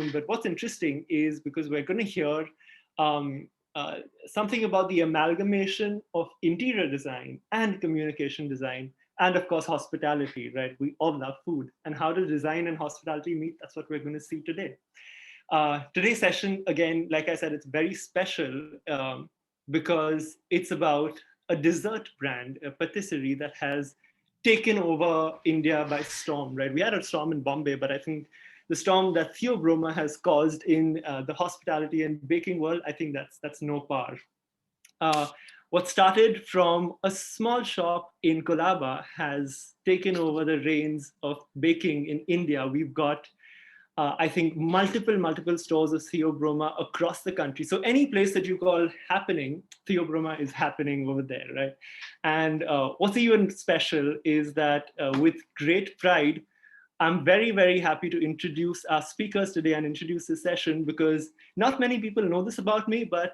soon. But what's interesting is because we're going to hear something about the amalgamation of interior design and communication design, and of course, hospitality, right? We all love food. And how do design and hospitality meet? That's what we're going to see today. Today's session, again, like I said, it's very special because it's about a dessert brand, a patisserie that has taken over India by storm, right? We had a storm in Bombay, but I think the storm that Theobroma has caused in the hospitality and baking world, I think that's no par. What started from a small shop in Colaba has taken over the reins of baking in India. We've got, I think, multiple stores of Theobroma across the country. So any place that you call happening, Theobroma is happening over there, right? And what's even special is that with great pride, I'm very happy to introduce our speakers today and introduce this session, because not many people know this about me, but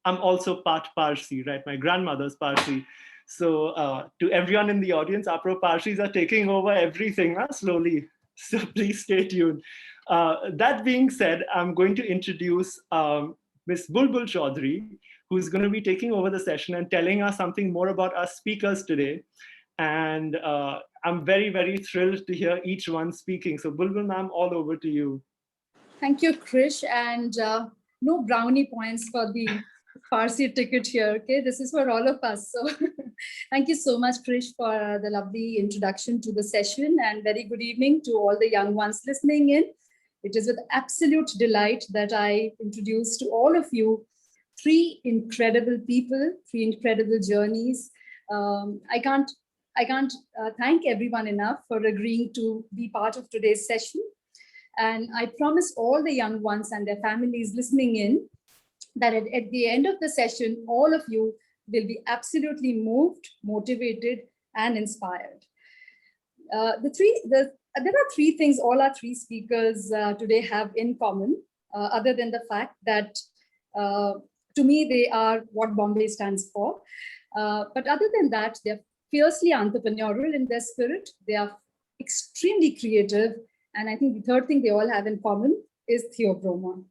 I'm also part Parsi, right? My grandmother's Parsi. So to everyone in the audience, Apro Parsis are taking over everything slowly. So please stay tuned. That being said, I'm going to introduce Ms. Bulbul Chaudhary, who's going to be taking over the session and telling us something more about our speakers today. And I'm very thrilled to hear each one speaking. So Bulbul ma'am, all over to you. Thank you, Krish. And no brownie points for the Farsi ticket here, okay? This is for all of us. So thank you so much, Krish, for the lovely introduction to the session, and very good evening to all the young ones listening in. It is with absolute delight that I introduce to all of you three incredible people, three incredible journeys. I can't thank everyone enough for agreeing to be part of today's session. And I promise all the young ones and their families listening in that at the end of the session, all of you will be absolutely moved, motivated, and inspired. There are three things all our three speakers today have in common, other than the fact that to me, they are what Bombay stands for. But other than that, they're fiercely entrepreneurial in their spirit. They are extremely creative. And I think the third thing they all have in common is Theobroma.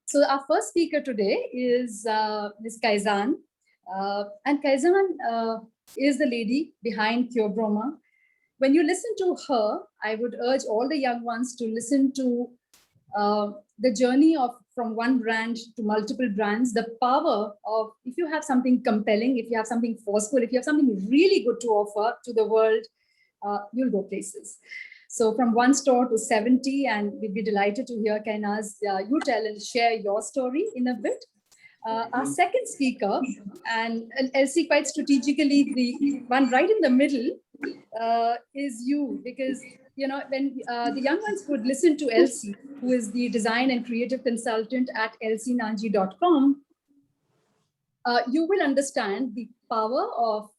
So our first speaker today is Ms. Kaizan. And Kaizan is the lady behind Theobroma. When you listen to her, I would urge all the young ones to listen to the journey of from one brand to multiple brands, the power of, if you have something compelling, if you have something forceful, if you have something really good to offer to the world, you'll go places. So from one store to 70, and we'd be delighted to hear, Kainaz, you tell and share your story in a bit. Our second speaker, and Elsie, quite strategically, the one right in the middle is you, because you know, when the young ones would listen to Elsie, who is the design and creative consultant at elsienanji.com, you will understand the power of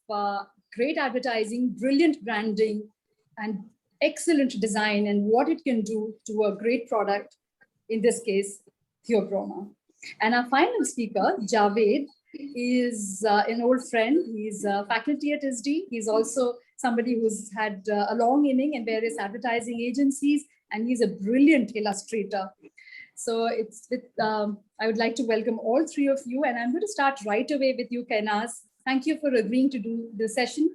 great advertising, brilliant branding, and excellent design, and what it can do to a great product, in this case, Theobroma. And our final speaker, Javed, is an old friend. He's a faculty at ISDI. He's also somebody who's had a long inning in various advertising agencies, and he's a brilliant illustrator. So it's with, I would like to welcome all three of you, and I'm going to start right away with you, Kainaz. Thank you for agreeing to do the session.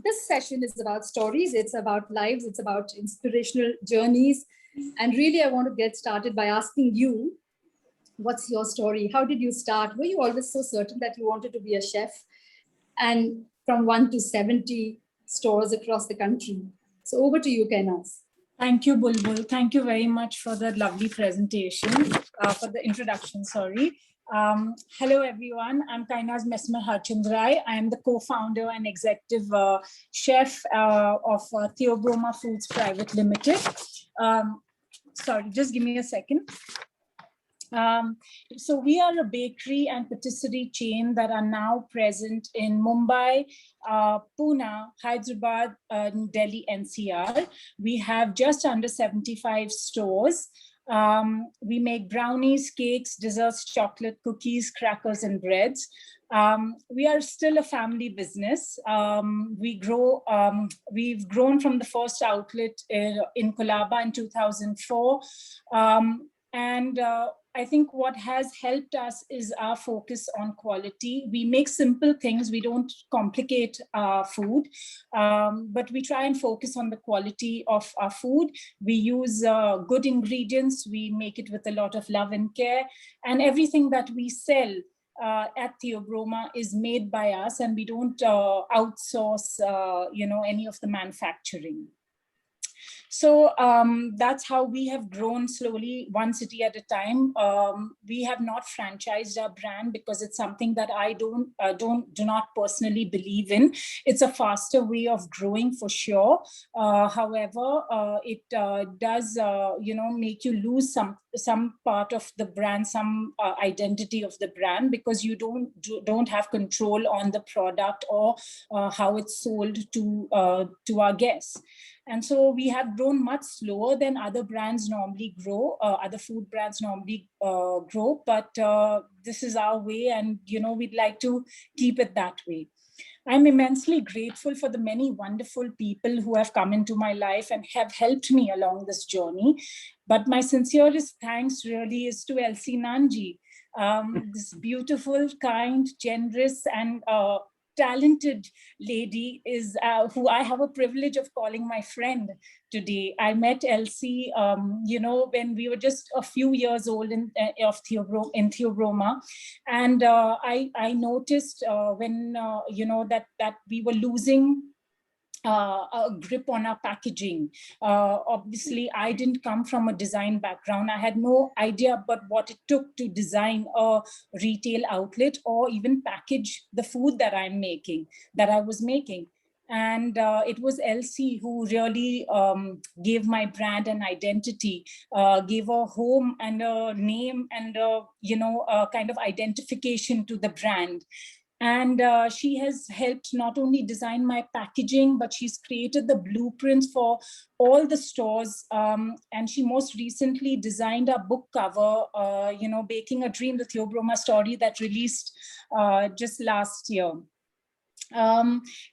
This session is about stories, it's about lives, it's about inspirational journeys. And really, I want to get started by asking you, what's your story? How did you start? Were you always so certain that you wanted to be a chef? And from 1 to 70 stores across the country. So over to you, Kainaz. Thank you, Bulbul. Thank you very much for that lovely presentation, for the introduction, sorry. Hello, everyone. I'm Kainaz Mesmer Harchandrai. I am the co-founder and executive chef of Theobroma Foods Private Limited. Sorry, just give me a second. So we are a bakery and patisserie chain that are now present in Mumbai, Pune, Hyderabad, Delhi, NCR. We have just under 75 stores. We make brownies, cakes, desserts, chocolate, cookies, crackers, and breads. We are still a family business. We've grown from the first outlet in Colaba in 2004. And I think what has helped us is our focus on quality. We make simple things. We don't complicate food, but we try and focus on the quality of our food. We use good ingredients. We make it with a lot of love and care. And everything that we sell at Theobroma is made by us, and we don't outsource, any of the manufacturing. So that's how we have grown slowly, one city at a time. We have not franchised our brand because it's something that I do not personally believe in. It's a faster way of growing for sure. However, it does, make you lose some part of the brand, some identity of the brand, because you don't have control on the product or how it's sold to our guests. And so we have grown much slower than other brands normally grow, other food brands normally grow, but this is our way, and we'd like to keep it that way. I'm immensely grateful for the many wonderful people who have come into my life and have helped me along this journey. But my sincerest thanks really is to Elsie Nanji, this beautiful, kind, generous, and talented lady is who I have a privilege of calling my friend today. I met Elsie, when we were just a few years old in Theobroma, and I noticed when that we were losing a grip on our packaging. Obviously, I didn't come from a design background. I had no idea about what it took to design a retail outlet or even package the food that I was making. And it was Elsie who really gave my brand an identity, gave a home and a name and a kind of identification to the brand. And she has helped not only design my packaging, but she's created the blueprints for all the stores. And she most recently designed a book cover, Baking a Dream, the Theobroma story that released just last year.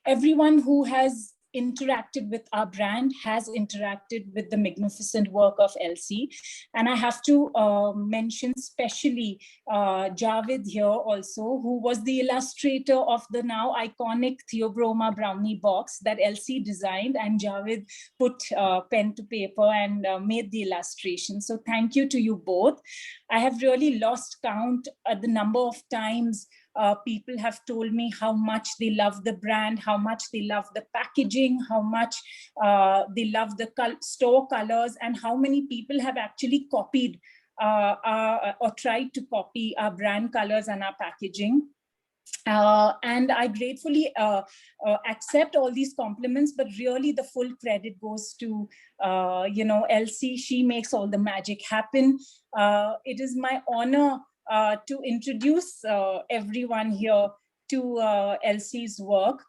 Everyone who has interacted with our brand has interacted with the magnificent work of Elsie. And I have to mention specially Javed here also, who was the illustrator of the now iconic Theobroma brownie box that Elsie designed, and Javed put pen to paper and made the illustration. So thank you to you both. I have really lost count at the number of times people have told me how much they love the brand, how much they love the packaging, how much they love the store colors, and how many people have actually copied or tried to copy our brand colors and our packaging. And I gratefully accept all these compliments, but really the full credit goes to, Elsie. She makes all the magic happen. It is my honor to introduce everyone here to Elsie's work.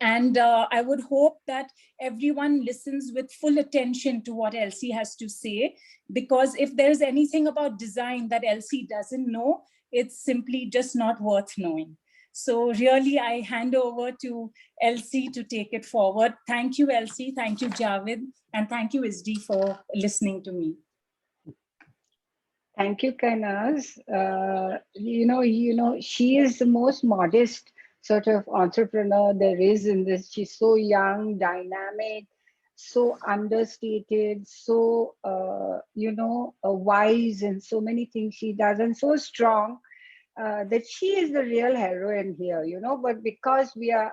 And I would hope that everyone listens with full attention to what Elsie has to say, because if there's anything about design that Elsie doesn't know, it's simply just not worth knowing. So really, I hand over to Elsie to take it forward. Thank you, Elsie. Thank you, Javed. And thank you, ISDI, for listening to me. Thank you, Kainaz. She is the most modest sort of entrepreneur there is in this. She's so young, dynamic, so understated, so, wise in so many things she does, and so strong that she is the real heroine here, but because we are,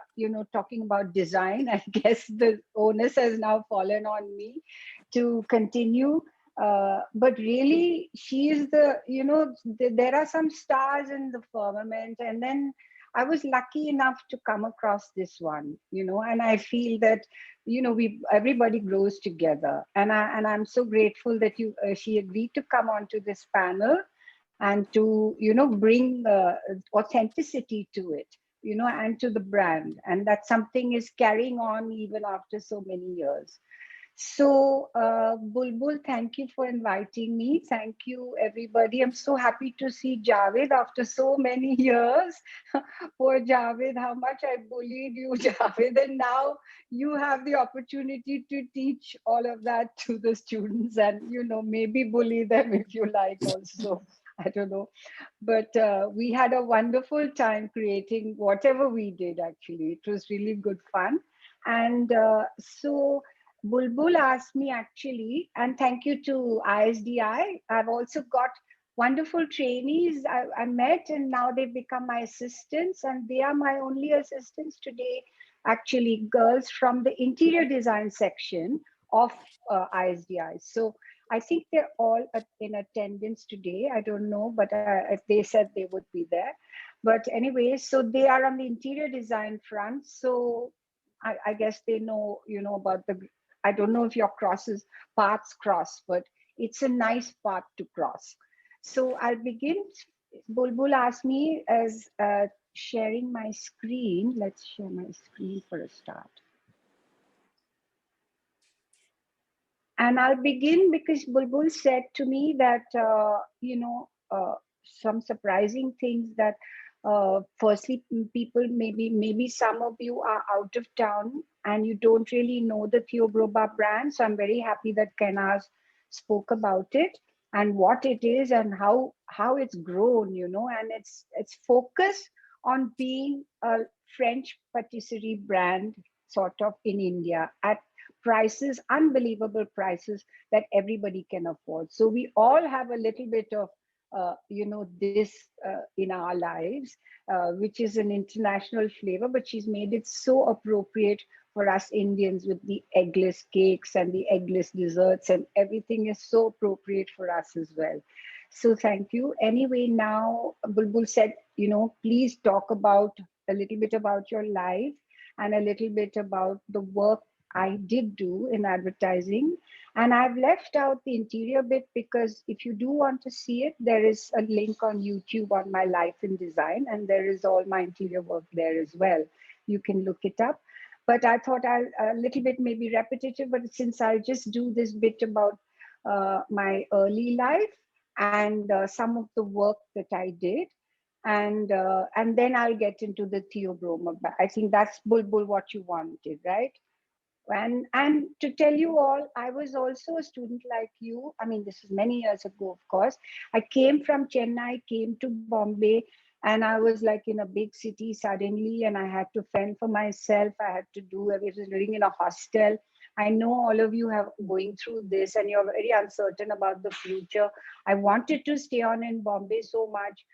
talking about design, I guess the onus has now fallen on me to continue. But really, she is there are some stars in the firmament, and then I was lucky enough to come across this one, and I feel that, everybody grows together, and I'm so grateful that she agreed to come onto this panel and to, bring authenticity to it, and to the brand, and that something is carrying on even after so many years. So, Bulbul, thank you for inviting me. Thank you, everybody. I'm so happy to see Javed after so many years. Poor Javed, how much I bullied you, Javed. And now you have the opportunity to teach all of that to the students and, you know, maybe bully them if you like also. I don't know. But we had a wonderful time creating whatever we did, actually. It was really good fun. And so, Bulbul asked me actually, and thank you to ISDI. I've also got wonderful trainees I met, and now they've become my assistants, and they are my only assistants today. Actually, girls from the interior design section of ISDI. So I think they're all in attendance today. I don't know, but if they said they would be there. But anyway, so they are on the interior design front. So I guess they know, you know, about the, I don't know if your paths cross, but it's a nice path to cross. So I'll begin. Bulbul asked me as sharing my screen. Let's share my screen for a start. And I'll begin because Bulbul said to me that, you know, some surprising things that firstly, people, maybe some of you are out of town and you don't really know the Theobroma brand. So I'm very happy that Kenaz spoke about it and what it is and how it's grown, you know, and it's focused on being a French patisserie brand sort of in India at prices, unbelievable prices that everybody can afford. So we all have a little bit of, you know, this in our lives, which is an international flavor, but she's made it so appropriate for us Indians with the eggless cakes and the eggless desserts, and everything is so appropriate for us as well. So thank you. Anyway, now Bulbul said, you know, please talk about a little bit about your life and a little bit about the work I did do in advertising. And I've left out the interior bit because if you do want to see it, there is a link on YouTube on my life in design, and there is all my interior work there as well. You can look it up. But I thought I'll a little bit maybe repetitive, but since I'll just do this bit about my early life and some of the work that I did, and then I'll get into the Theobroma. I think that's Bulbul what you wanted, right? And to tell you all, I was also a student like you. I mean, this is many years ago, of course. I came from Chennai, came to Bombay, and I was like in a big city suddenly, and I had to fend for myself. I had to do, I was living in a hostel. I know all of you have going through this and you're very uncertain about the future. I wanted to stay on in Bombay so much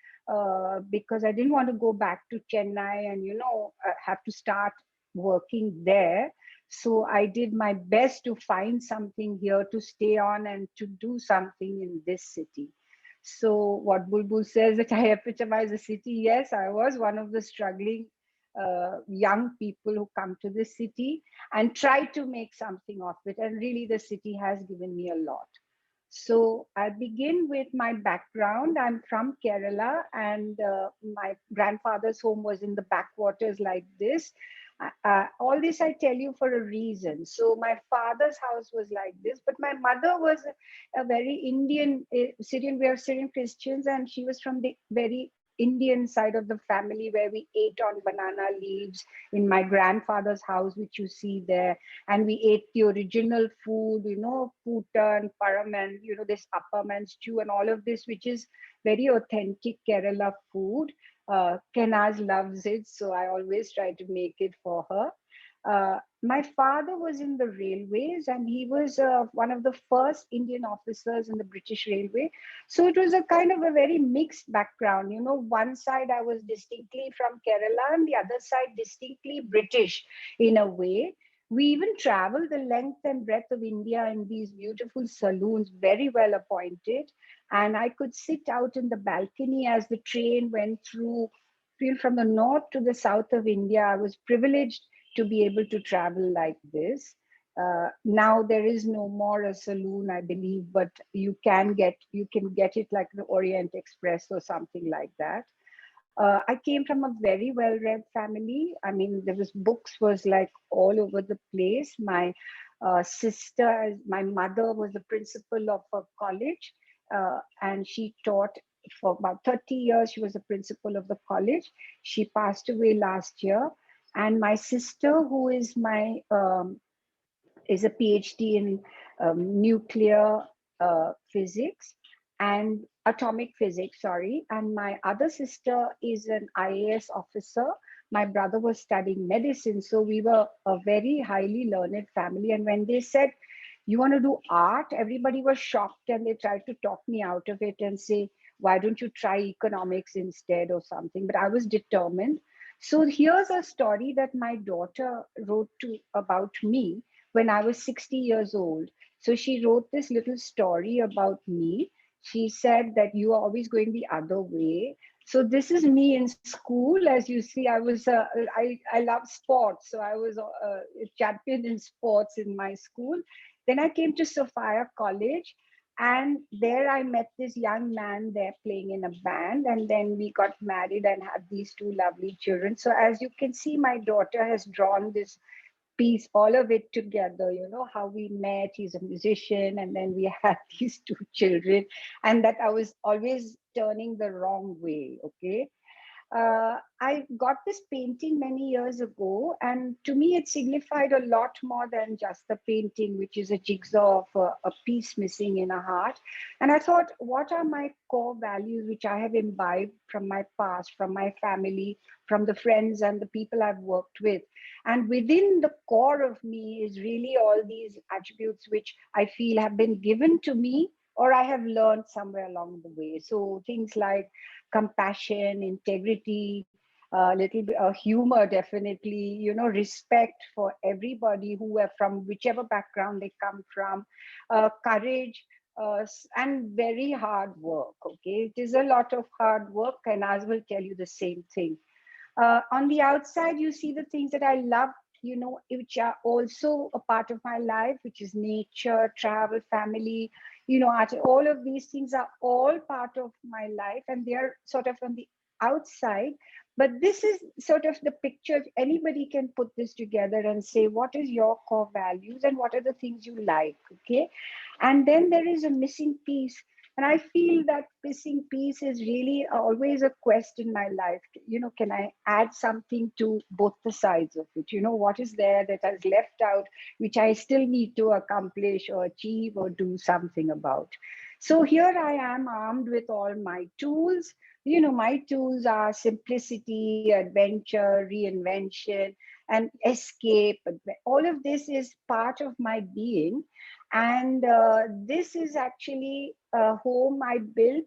because I didn't want to go back to Chennai and, you know, have to start working there. So I did my best to find something here to stay on and to do something in this city. So what Bulbul says that I epitomize the city. Yes, I was one of the struggling young people who come to this city and try to make something of it. And really the city has given me a lot. So I begin with my background. I'm from Kerala and my grandfather's home was in the backwaters like this. All this I tell you for a reason. So my father's house was like this, but my mother was a very Indian, Syrian, we are Syrian Christians, and she was from the very Indian side of the family where we ate on banana leaves in my grandfather's house, which you see there. And we ate the original food, you know, puta and param and, you know, this appam and stew and all of this, which is very authentic Kerala food. Kenaz loves it, so I always try to make it for her. My father was in the railways and he was one of the first Indian officers in the British Railway. So it was a kind of a very mixed background. You know, one side I was distinctly from Kerala and the other side distinctly British in a way. We even traveled the length and breadth of India in these beautiful saloons, very well appointed. And I could sit out in the balcony as the train went through from the north to the south of India. I was privileged to be able to travel like this. Now there is no more a saloon, I believe, but you can get it like the Orient Express or something like that. I came from a very well-read family. I mean, there was books was like all over the place. My sister. My mother was the principal of a college, and she taught for about 30 years. She was the principal of the college. She passed away last year. And my sister, who is my is a PhD in nuclear physics and atomic physics, sorry. And my other sister is an IAS officer. My brother was studying medicine. So we were a very highly learned family. And when they said, you want to do art, everybody was shocked and they tried to talk me out of it and say, why don't you try economics instead or something? But I was determined. So here's a story that my daughter wrote about me when I was 60 years old. So she wrote this little story about me. She said that you are always going the other way. So this is me in school. As you see, I love sports. So I was a champion in sports in my school. Then I came to Sophia College. And there I met this young man there playing in a band. And then we got married and had these two lovely children. So as you can see, my daughter has drawn this piece, all of it together, how we met. He's a musician, and then we had these two children, and that I was always turning the wrong way. Okay. I got this painting many years ago, and to me, it signified a lot more than just the painting, which is a jigsaw of a piece missing in a heart. And I thought, what are my core values, which I have imbibed from my past, from my family, from the friends and the people I've worked with? And within the core of me is really all these attributes which I feel have been given to me or I have learned somewhere along the way. So things like compassion, integrity, a little bit of humor, definitely, respect for everybody who are from whichever background they come from, courage, and very hard work. Okay, it is a lot of hard work, and I will tell you the same thing. On the outside, you see the things that I love, which are also a part of my life, which is nature, travel, family, art. All of these things are all part of my life, and they are sort of on the outside. But this is sort of the picture. Anybody can put this together and say, what is your core values and what are the things you like? Okay. And then there is a missing piece. And I feel that missing piece is really always a quest in my life. Can I add something to both the sides of it? What is there that has left out, which I still need to accomplish or achieve or do something about? So here I am, armed with all my tools. My tools are simplicity, adventure, reinvention, and escape. All of this is part of my being. And this is actually a home I built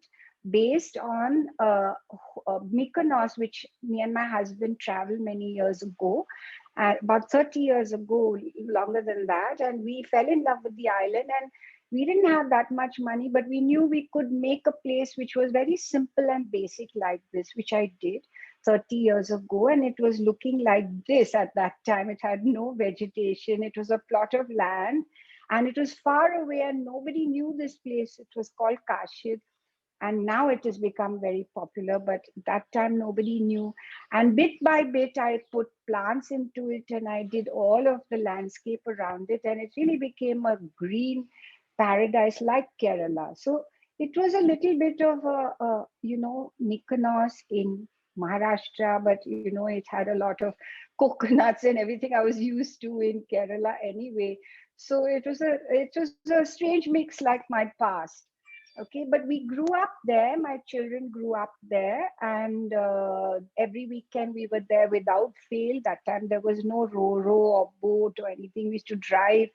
based on Mykonos, which me and my husband traveled many years ago, about 30 years ago, longer than that. And we fell in love with the island, and we didn't have that much money, but we knew we could make a place which was very simple and basic like this, which I did 30 years ago. And it was looking like this at that time. It had no vegetation. It was a plot of land. And it was far away and nobody knew this place. It was called Kashid. And now it has become very popular, but that time nobody knew. And bit by bit, I put plants into it and I did all of the landscape around it. And it really became a green paradise like Kerala. So it was a little bit of Mykonos in Maharashtra, but it had a lot of coconuts and everything I was used to in Kerala anyway. So it was a strange mix like my past. Okay, but we grew up there. My children grew up there, and every weekend we were there without fail. That time there was no ro-ro or boat or anything. We used to drive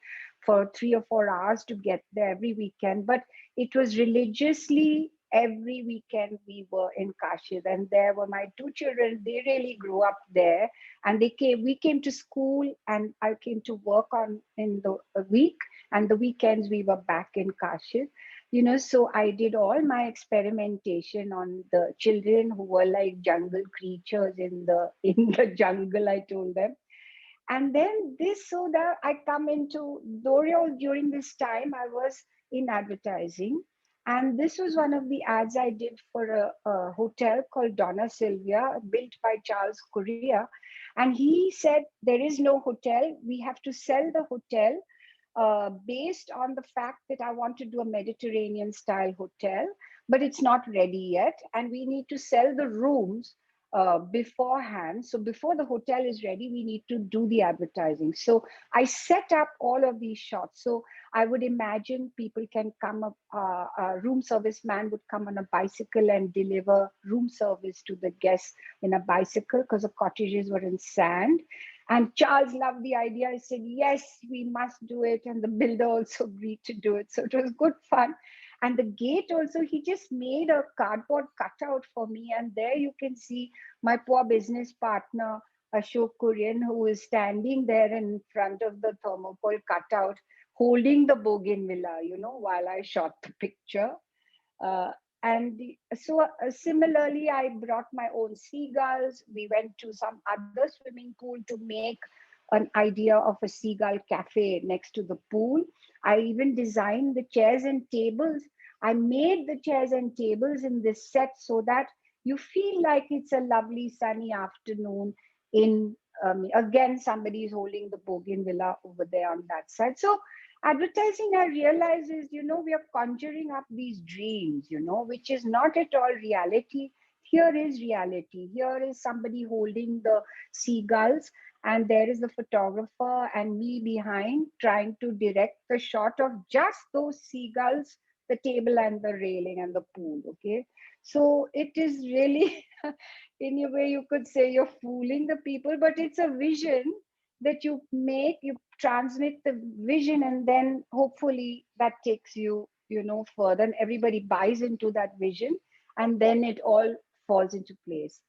for 3 or 4 hours to get there every weekend. But it was religiously every weekend we were in Kashid, and there were my two children. They really grew up there, and we came to school, and I came to work in the week, and the weekends we were back in Kashid. So I did all my experimentation on the children who were like jungle creatures in the jungle, I told them. And then so that I come into Doriol. During this time, I was in advertising. And this was one of the ads I did for a hotel called Donna Sylvia, built by Charles Correa. And he said, there is no hotel. We have to sell the hotel based on the fact that I want to do a Mediterranean style hotel, but it's not ready yet. And we need to sell the rooms beforehand. So before the hotel is ready, we need to do the advertising. So I set up all of these shots. So I would imagine people can come up, a room service man would come on a bicycle and deliver room service to the guests in a bicycle, because the cottages were in sand. And Charles loved the idea. He said, yes, we must do it. And the builder also agreed to do it. So it was good fun. And the gate also, he just made a cardboard cutout for me. And there you can see my poor business partner, Ashok Kurian, who is standing there in front of the thermopole cutout, holding the bougainvillea, while I shot the picture. Similarly, I brought my own seagulls. We went to some other swimming pool to make an idea of a seagull cafe next to the pool. I even designed the chairs and tables. I made the chairs and tables in this set so that you feel like it's a lovely sunny afternoon in, again, somebody is holding the bougainvillea over there on that side. So advertising, I realize, is, we are conjuring up these dreams, which is not at all reality. Here is reality. Here is somebody holding the seagulls, and there is the photographer and me behind trying to direct the shot of just those seagulls, the table and the railing and the pool. Okay. So it is really, in a way, you could say you're fooling the people, but it's a vision that you make, you transmit the vision, and then hopefully that takes you, further, and everybody buys into that vision, and then it all falls into place.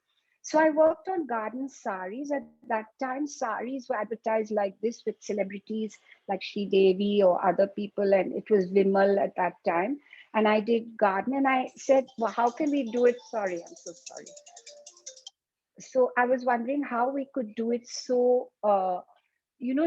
So I worked on garden saris. At that time, saris were advertised like this with celebrities like Sri Devi or other people, and it was Vimal at that time. And I did garden, and I said, well, how can we do it? Sorry, I'm so sorry. So I was wondering how we could do it so,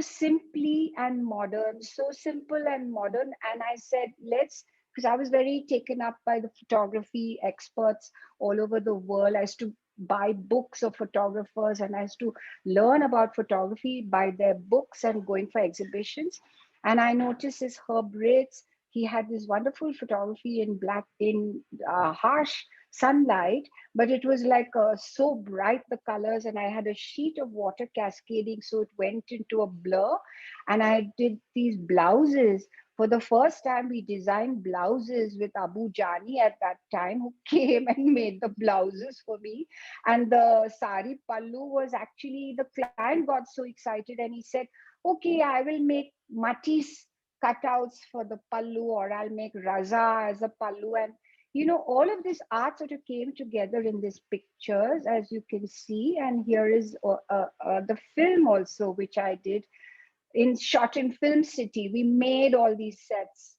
simply and modern, so simple and modern. And I said, because I was very taken up by the photography experts all over the world. I used to buy books of photographers, and I used to learn about photography by their books and going for exhibitions. And I noticed this Herb Ritz, he had this wonderful photography in harsh sunlight, but it was like so bright, the colors, and I had a sheet of water cascading, so it went into a blur. And I did these blouses. For the first time, we designed blouses with Abu Jani at that time, who came and made the blouses for me. And the sari pallu was actually, the client got so excited and he said, okay, I will make Matisse cutouts for the pallu, or I'll make Raza as a pallu. And all of this art sort of came together in these pictures, as you can see. And here is the film also, which I did shot in Film City. We made all these sets.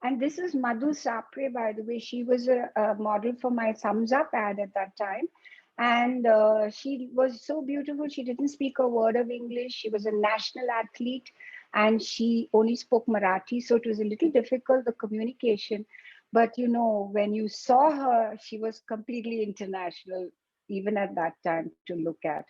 And this is Madhu Sapre, by the way. She was a model for my Thumbs Up ad at that time. And she was so beautiful. She didn't speak a word of English. She was a national athlete, and she only spoke Marathi. So it was a little difficult, the communication. But, when you saw her, she was completely international, even at that time, to look at.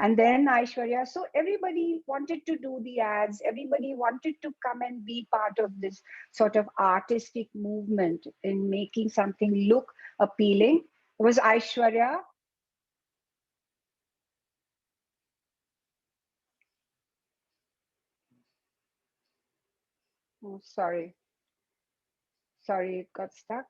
And then Aishwarya, so everybody wanted to do the ads. Everybody wanted to come and be part of this sort of artistic movement in making something look appealing. It was Aishwarya. Oh, sorry, it got stuck.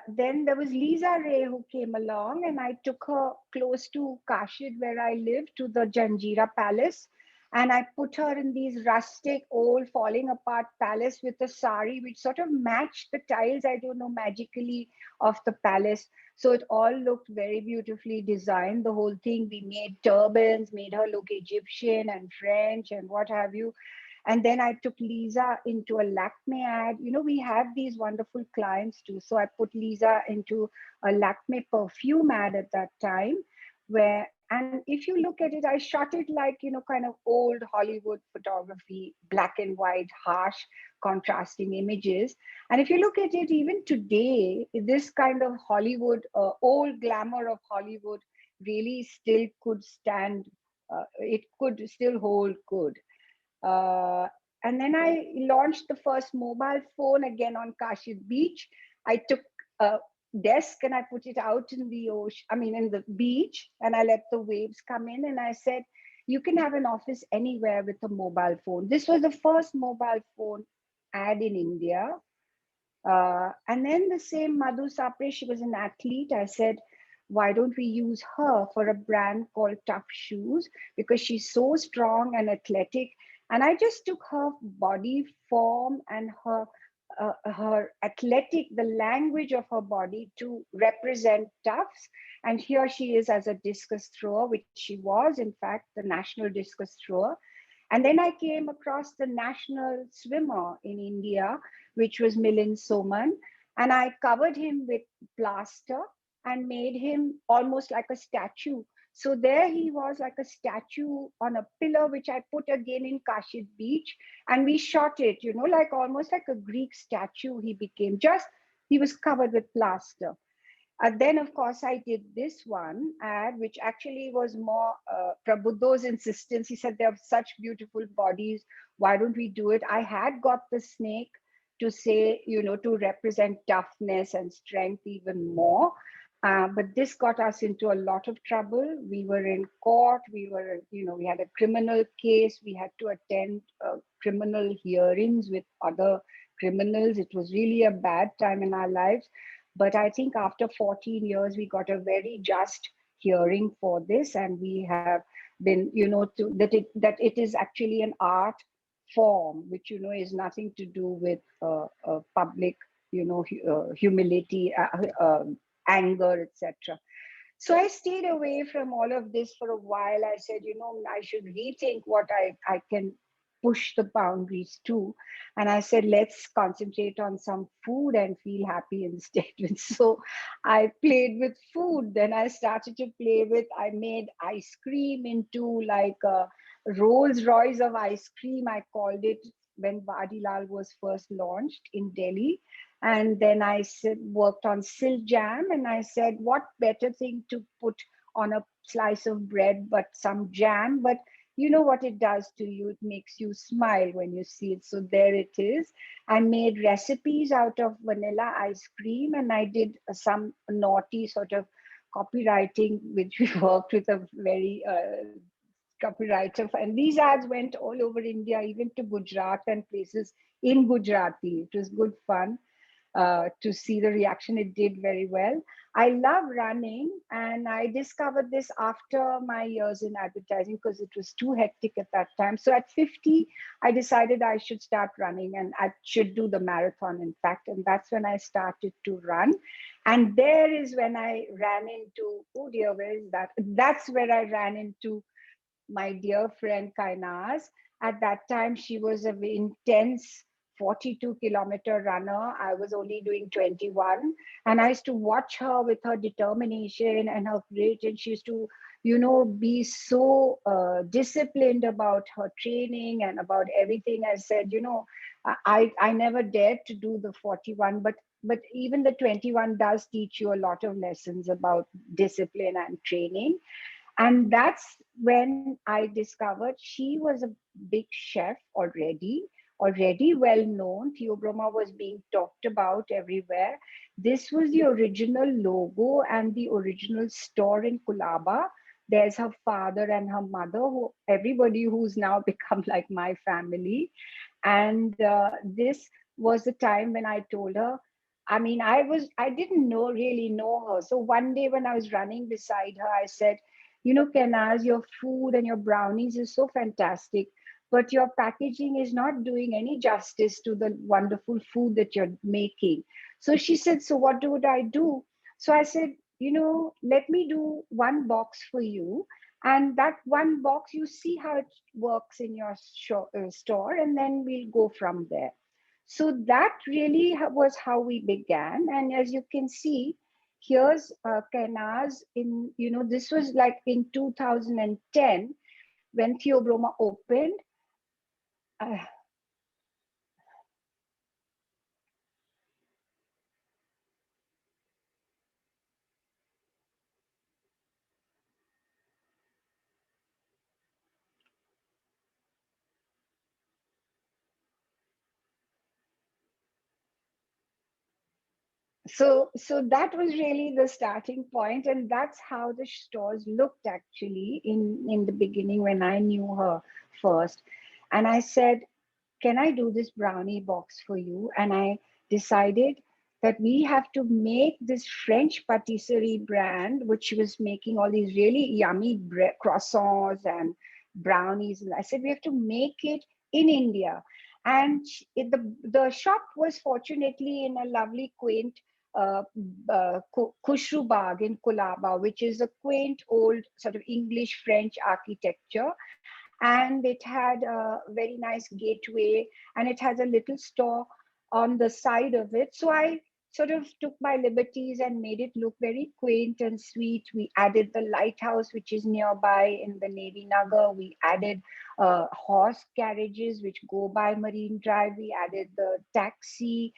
Then there was Lisa Ray, who came along, and I took her close to Kashid, where I live, to the Janjira Palace. And I put her in these rustic, old, falling apart palace with a sari, which sort of matched the tiles, I don't know, magically, of the palace. So it all looked very beautifully designed. The whole thing, we made turbans, made her look Egyptian and French and what have you. And then I took Lisa into a Lakme ad. We have these wonderful clients too. So I put Lisa into a Lakme perfume ad at that time, And if you look at it, I shot it like, kind of old Hollywood photography, black and white, harsh, contrasting images. And if you look at it, even today, this kind of Hollywood, old glamour of Hollywood really still could stand, it could still hold good. Uh, and then I launched the first mobile phone again on Kashid Beach. I took a desk and I put it out in the ocean, in the beach, and I let the waves come in. And I said, you can have an office anywhere with a mobile phone. This was the first mobile phone ad in India. And then the same Madhu Sapre, she was an athlete. I said, why don't we use her for a brand called Tough Shoes? Because she's so strong and athletic. And I just took her body form and her athletic, the language of her body to represent toughs. And here she is as a discus thrower, which she was, in fact, the national discus thrower. And then I came across the national swimmer in India, which was Milind Soman. And I covered him with plaster and made him almost like a statue. So there he was, like a statue on a pillar, which I put again in Kashid Beach. And we shot it, like almost like a Greek statue he became. He was covered with plaster. And then, of course, I did this one ad, which actually was more Prabhudo's insistence. He said, they have such beautiful bodies. Why don't we do it? I had got the snake to say, to represent toughness and strength even more. But this got us into a lot of trouble. We were in court. We had a criminal case. We had to attend criminal hearings with other criminals. It was really a bad time in our lives. But I think after 14 years, we got a very just hearing for this. And we have been, that it is actually an art form, which, is nothing to do with public, humility, anger, etc. So I stayed away from all of this for a while. I said, I should rethink what I can push the boundaries to. And I said, let's concentrate on some food and feel happy instead. And so I played with food. Then I started to play with, I made ice cream into like a Rolls Royce of ice cream, I called it, when Vadilal was first launched in Delhi. And then I worked on silk jam, and I said, what better thing to put on a slice of bread but some jam? But you know what it does to you? It makes you smile when you see it. So there it is. I made recipes out of vanilla ice cream, and I did some naughty sort of copywriting, which we worked with a very copywriter. And these ads went all over India, even to Gujarat and places in Gujarati. It was good fun to see the reaction. It did very well. I love running, and I discovered this after my years in advertising because it was too hectic at that time. So at 50, I decided I should start running, and I should do the marathon, in fact. And that's when I started to run. And there is when I ran into, oh dear, where is that? That's where I ran into my dear friend Kainaz. At that time, she was an intense 42-kilometer runner. I was only doing 21. And I used to watch her with her determination and her grit. And she used to, be so disciplined about her training and about everything. I said, I never dared to do the 41, but even the 21 does teach you a lot of lessons about discipline and training. And that's when I discovered she was a big chef already well known. Theobroma was being talked about everywhere. This was the original logo and the original store in Kulaba. There's her father and her mother, everybody who's now become like my family. And this was the time when I told her, I didn't really know her. So one day when I was running beside her, I said, Kenaz, your food and your brownies is so fantastic, but your packaging is not doing any justice to the wonderful food that you're making. So she said, so what would I do? So I said, let me do one box for you. And that one box, you see how it works in your store, and then we'll go from there. So that really was how we began. And as you can see, here's Kainaz in, this was like in 2010 when Theobroma opened. Uh, so that was really the starting point, and that's how the stores looked actually in the beginning when I knew her first. And I said, can I do this brownie box for you? And I decided that we have to make this French patisserie brand, which was making all these really yummy croissants and brownies. And I said, we have to make it in India. And the shop was fortunately in a lovely, quaint uh, Khushru Bagh in Kulaba, which is a quaint old sort of English French architecture. And it had a very nice gateway, and it has a little store on the side of it. So I sort of took my liberties and made it look very quaint and sweet. We added the lighthouse, which is nearby in the Navy Nagar. We added horse carriages which go by Marine Drive. We added the taxi.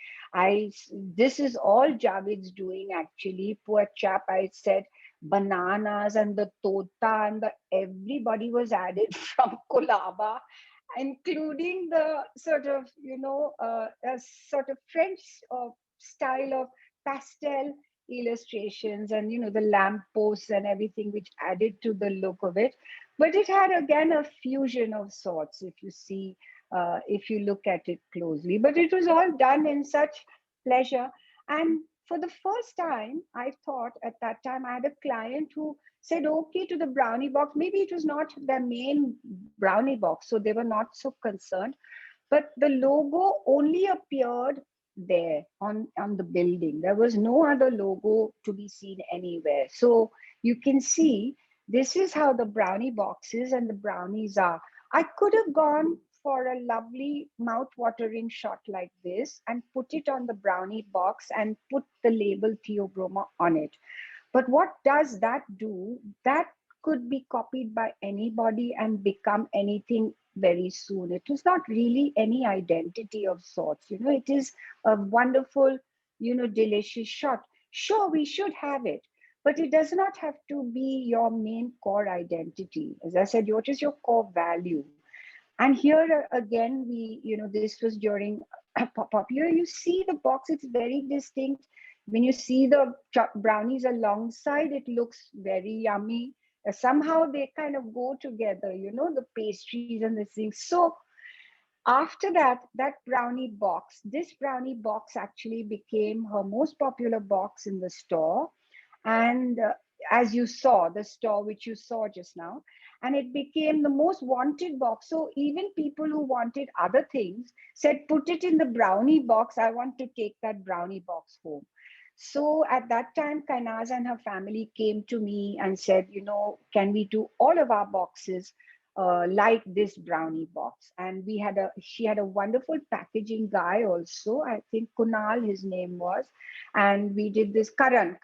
This is all Javed's doing actually. Poor chap, I said bananas and the tota and everybody was added from Kolaba, including the sort of, a sort of French style of pastel illustrations and, the lamp posts and everything, which added to the look of it. But it had, again, a fusion of sorts, if you see, if you look at it closely. But it was all done in such pleasure. And for the first time, I thought at that time, I had a client who said, okay, to the brownie box. Maybe it was not their main brownie box, so they were not so concerned. But the logo only appeared there on the building. There was no other logo to be seen anywhere. So you can see this is how the brownie boxes and the brownies are. I could have gone for a lovely mouth-watering shot like this and put it on the brownie box and put the label Theobroma on it. But what does that do? That could be copied by anybody and become anything very soon. It is not really any identity of sorts. It is a wonderful, delicious shot. Sure, we should have it, but it does not have to be your main core identity. As I said, what is your core value? And here again, this was during Popular. You see the box, it's very distinct. When you see the brownies alongside, it looks very yummy. Somehow they kind of go together, the pastries and the things. So after that this brownie box actually became her most popular box in the store. And as you saw, the store which you saw just now, and it became the most wanted box. So even people who wanted other things said, put it in the brownie box. I want to take that brownie box home. So at that time, Kainaz and her family came to me and said, can we do all of our boxes like this brownie box? And she had a wonderful packaging guy also. I think Kunal, his name was. And we did this, Karan,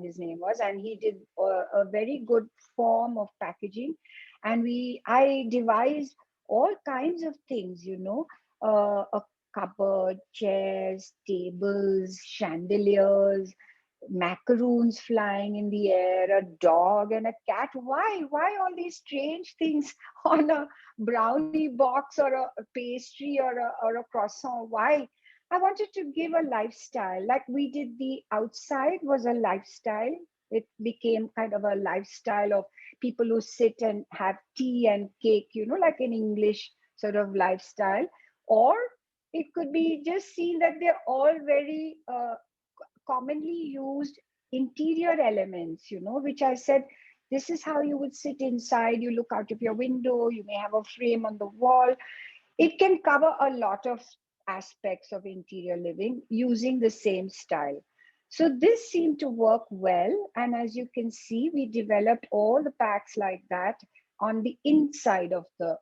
his name was, and he did a very good form of packaging. And I devised all kinds of things, a cupboard, chairs, tables, chandeliers, macaroons flying in the air, a dog and a cat. Why all these strange things on a brownie box or a pastry or a croissant? Why? I wanted to give a lifestyle. Like we did, the outside was a lifestyle. It became kind of a lifestyle of people who sit and have tea and cake, like an English sort of lifestyle. Or it could be just seen that they're all very commonly used interior elements, which I said, this is how you would sit inside. You look out of your window, you may have a frame on the wall. It can cover a lot of aspects of interior living using the same style. So this seemed to work well. And as you can see, we developed all the packs like that on the inside of the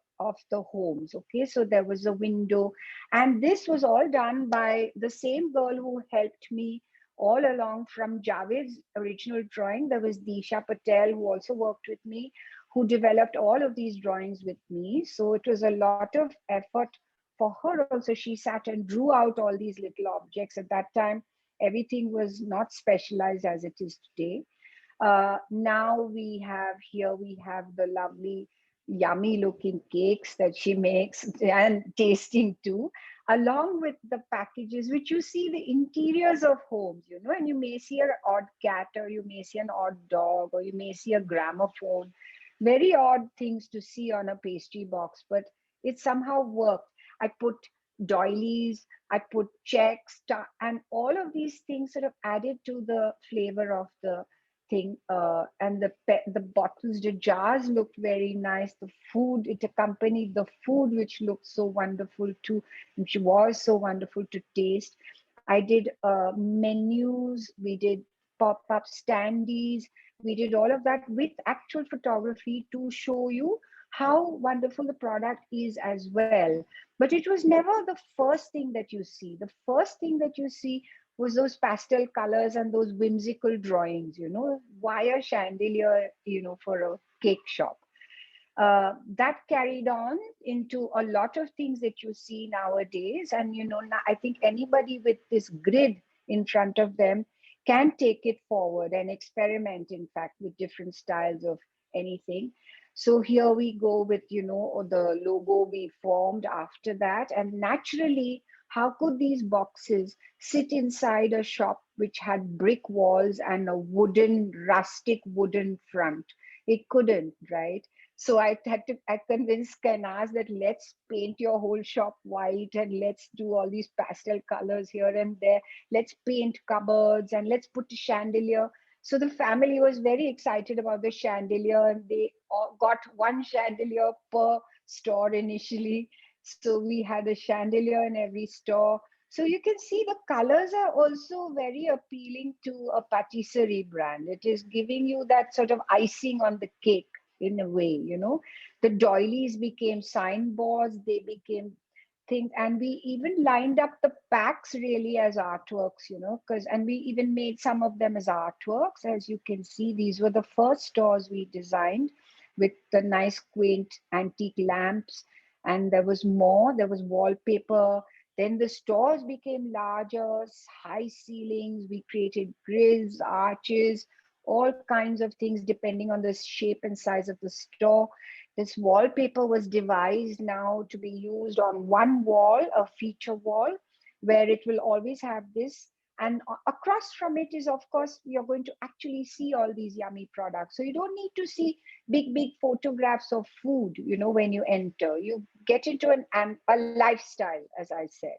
homes. Okay, so there was a window, and this was all done by the same girl who helped me all along from Javed's original drawing. There was Disha Patel, who also worked with me, who developed all of these drawings with me. So it was a lot of effort for her also. She sat and drew out all these little objects. At that time, everything was not specialized as it is today. Now we have the lovely, yummy looking cakes that she makes and tasting too, along with the packages, which you see the interiors of homes, and you may see an odd cat, or you may see an odd dog, or you may see a gramophone. Very odd things to see on a pastry box, but it somehow worked. I put doilies, I put checks, and all of these things sort of added to the flavor of the thing. And the bottles, the jars looked very nice. The food, it accompanied the food, which looked so wonderful too, which was so wonderful to taste. I did menus, we did pop-up standees, we did all of that with actual photography to show you how wonderful the product is as well. But it was never the first thing that you see. The first thing that you see was those pastel colors and those whimsical drawings, wire chandelier, for a cake shop. That carried on into a lot of things that you see nowadays. And, now I think anybody with this grid in front of them can take it forward and experiment, in fact, with different styles of anything. So here we go with, the logo we formed after that. And naturally, how could these boxes sit inside a shop which had brick walls and a rustic wooden front? It couldn't, right? So I convinced Kanaz that let's paint your whole shop white, and let's do all these pastel colors here and there. Let's paint cupboards, and let's put a chandelier. So the family was very excited about the chandelier, and they got one chandelier per store initially. So we had a chandelier in every store. So you can see the colors are also very appealing to a patisserie brand. It is giving you that sort of icing on the cake in a way, The doilies became signboards, they became things, and we even lined up the packs really as artworks, and we even made some of them as artworks. As you can see, these were the first stores we designed with the nice quaint antique lamps. And there was wallpaper. Then the stores became larger, high ceilings. We created grills, arches, all kinds of things depending on the shape and size of the store. This wallpaper was devised now to be used on one wall, a feature wall, where it will always have this. And across from it is, of course, you're going to actually see all these yummy products. So you don't need to see big photographs of food, when you enter. You get into a lifestyle, as I said.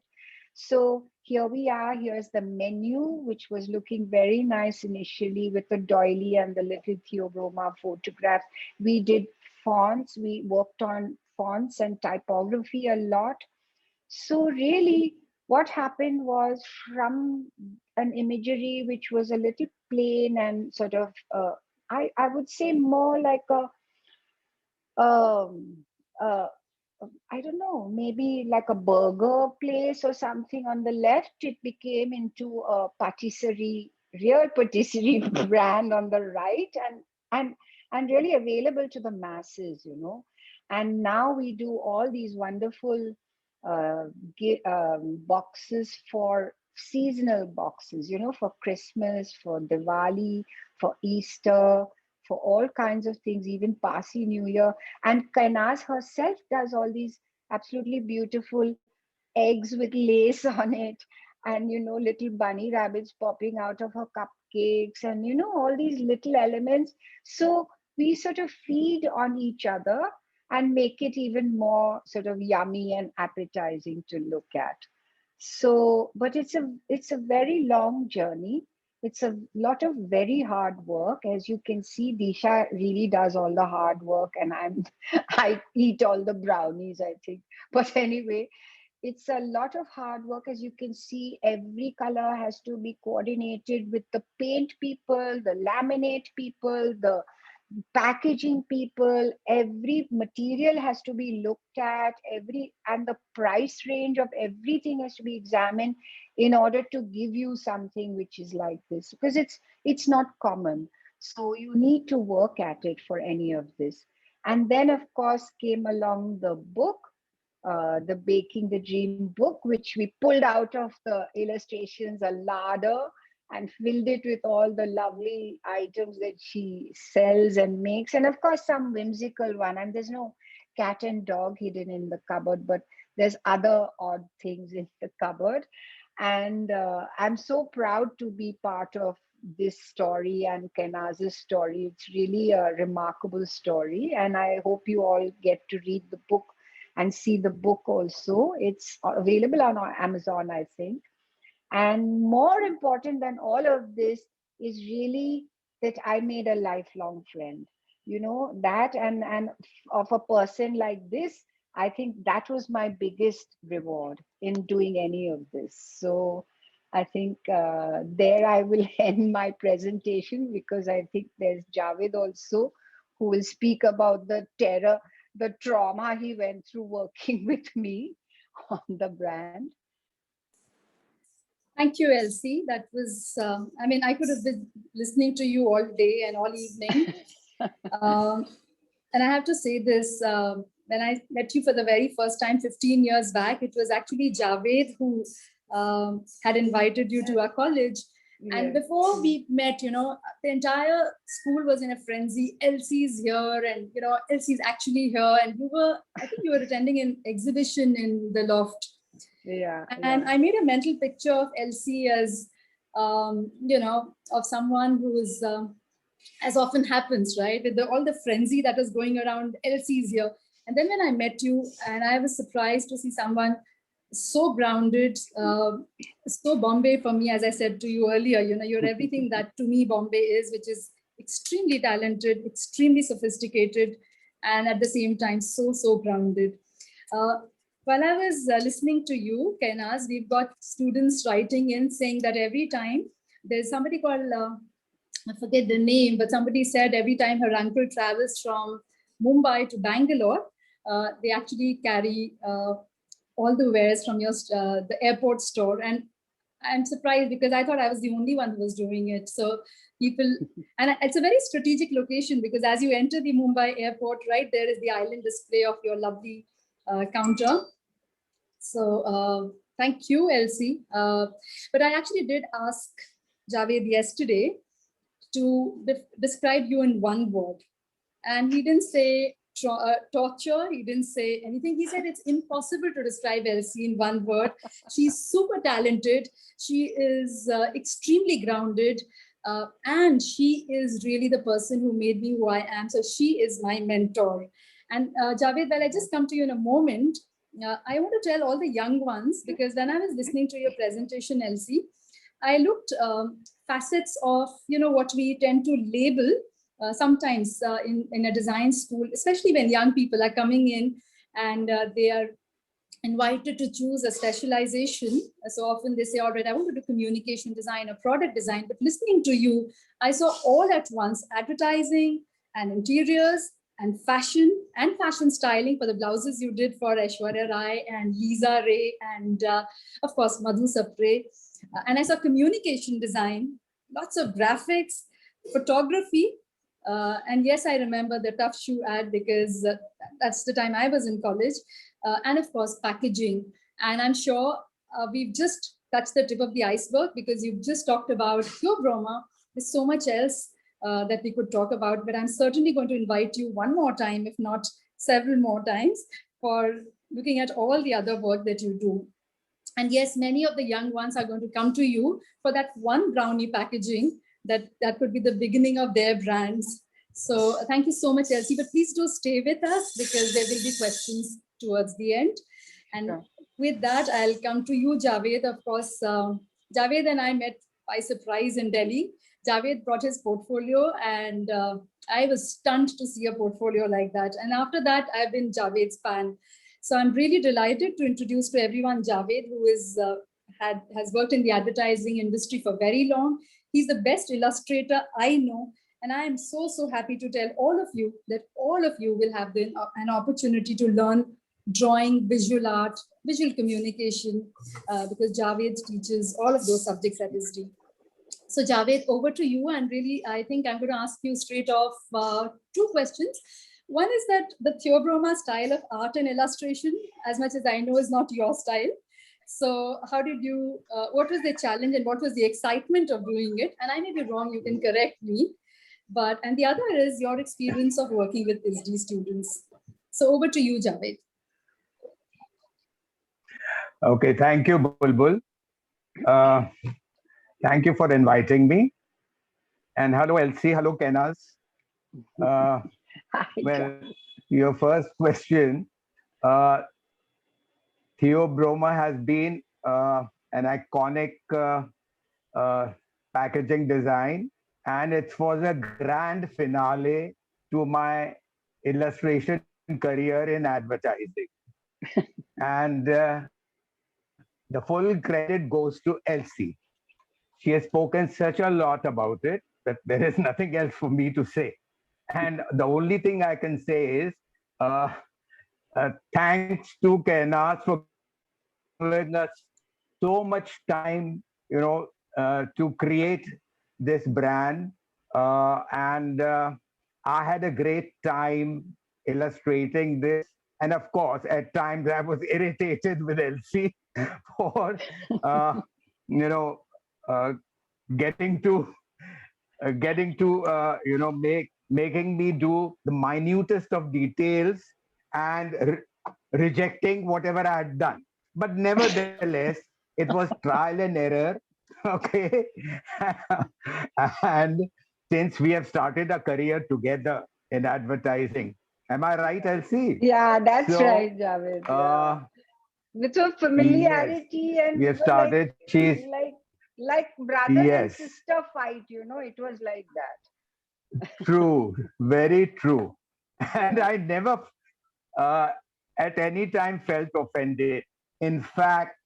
So here we are. Here's the menu, which was looking very nice initially with the doily and the little Theobroma photographs. We did fonts. We worked on fonts and typography a lot. So really, what happened was, from an imagery which was a little plain and sort of, I would say more like I don't know, maybe like a burger place or something on the left, it became into a real patisserie brand on the right, and really available to the masses, And now we do all these wonderful boxes, for seasonal boxes, for Christmas, for Diwali, for Easter, for all kinds of things, even Parsi New Year. And Kainaz herself does all these absolutely beautiful eggs with lace on it, and little bunny rabbits popping out of her cupcakes, and all these little elements. So we sort of feed on each other and make it even more sort of yummy and appetizing to look at. So, but it's a very long journey. It's a lot of very hard work. As you can see, Disha really does all the hard work, and I eat all the brownies, I think. But anyway, it's a lot of hard work. As you can see, every color has to be coordinated with the paint people, the laminate people, the packaging people, every material has to be looked at, and the price range of everything has to be examined in order to give you something which is like this, because it's not common. So you need to work at it for any of this. And then of course came along the book, the Baking the Dream book, which we pulled out of the illustrations a larder and filled it with all the lovely items that she sells and makes. And of course, some whimsical one. And there's no cat and dog hidden in the cupboard, but there's other odd things in the cupboard. And I'm so proud to be part of this story and Kenaz's story. It's really a remarkable story. And I hope you all get to read the book and see the book also. It's available on Amazon, I think. And more important than all of this is really that I made a lifelong friend. You know, that and of a person like this, I think that was my biggest reward in doing any of this. So I think there I will end my presentation, because I think there's Javed also who will speak about the terror, the trauma he went through working with me on the brand. Thank you, Elsie. That was, I mean, I could have been listening to you all day and all evening. And I have to say this, when I met you for the very first time 15 years back, it was actually Javed who had invited you to our college. And before we met, you know, the entire school was in a frenzy. Elsie's here, and, you know, Elsie's actually here. And I think you were attending an exhibition in the loft. And I made a mental picture of Elsie as, you know, of someone who is, as often happens, right? With all the frenzy that was going around, Elsie's here. And then when I met you, and I was surprised to see someone so grounded, so Bombay for me, as I said to you earlier, you know, you're everything that to me Bombay is, which is extremely talented, extremely sophisticated, and at the same time, so grounded. While I was listening to you, Kenaz, we've got students writing in saying that every time there's somebody called, I forget the name, but somebody said every time her uncle travels from Mumbai to Bangalore, they actually carry all the wares from your the airport store. And I'm surprised because I thought I was the only one who was doing it. So people, and it's a very strategic location, because as you enter the Mumbai airport, right there is the island display of your lovely counter. So thank you, Elsie. But I actually did ask Javed yesterday to describe you in one word. And he didn't say torture. He didn't say anything. He said it's impossible to describe Elsie in one word. She's super talented. She is extremely grounded. And she is really the person who made me who I am. So she is my mentor. And Javed, well, I just come to you in a moment. I want to tell all the young ones, because when I was listening to your presentation, Elsie, I looked facets of, you know, what we tend to label sometimes in a design school, especially when young people are coming in and they are invited to choose a specialization. So often they say, all right, I want to do communication design or product design. But listening to you, I saw all at once advertising and interiors and fashion styling for the blouses you did for Aishwarya Rai and Lisa Ray and of course Madhu Sapre. And I saw communication design, lots of graphics, photography. And yes, I remember the tough shoe ad, because that's the time I was in college. And of course, packaging. And I'm sure we've just touched the tip of the iceberg, because you've just talked about Theobroma. There's so much else that we could talk about, but I'm certainly going to invite you one more time, if not several more times, for looking at all the other work that you do. And yes, many of the young ones are going to come to you for that one brownie packaging that could be the beginning of their brands. So thank you so much, Elsie, but please do stay with us, because there will be questions towards the end. And with that, I'll come to you, Javed. Of course, Javed and I met by surprise in Delhi. Javed brought his portfolio, and I was stunned to see a portfolio like that. And after that, I've been Javed's fan. So I'm really delighted to introduce to everyone Javed, who is has worked in the advertising industry for very long. He's the best illustrator I know, And I am so, so happy to tell all of you that all of you will have an opportunity to learn drawing, visual art, visual communication, because Javed teaches all of those subjects at ISDI. So Javed, over to you. And really, I think I'm going to ask you straight off two questions. One is that the Theobroma style of art and illustration, as much as I know, is not your style. So how did you, what was the challenge and what was the excitement of doing it? And I may be wrong, you can correct me. And the other is your experience of working with ISDI students. So over to you, Javed. Okay, thank you, Bulbul. Thank you for inviting me. And hello, Elsie. Hello, Kenas. Well, your first question, Theobroma has been an iconic packaging design, and it was a grand finale to my illustration career in advertising. And the full credit goes to Elsie. She has spoken such a lot about it that there is nothing else for me to say. And the only thing I can say is thanks to Kenas for giving us so much time, to create this brand. And I had a great time illustrating this. And of course, at times I was irritated with Elsie for, you know, uh, getting to making me do the minutest of details and rejecting whatever I had done. But nevertheless, it was trial and error. Okay. And since we have started a career together in advertising, am I right, Elsie? Yeah, that's So, right, Javed. With a familiarity, yes, and we we have were like, started. She's brother and yes, sister fight, it was like that. true, very true. And Yeah. I never uh, at any time felt offended. In fact,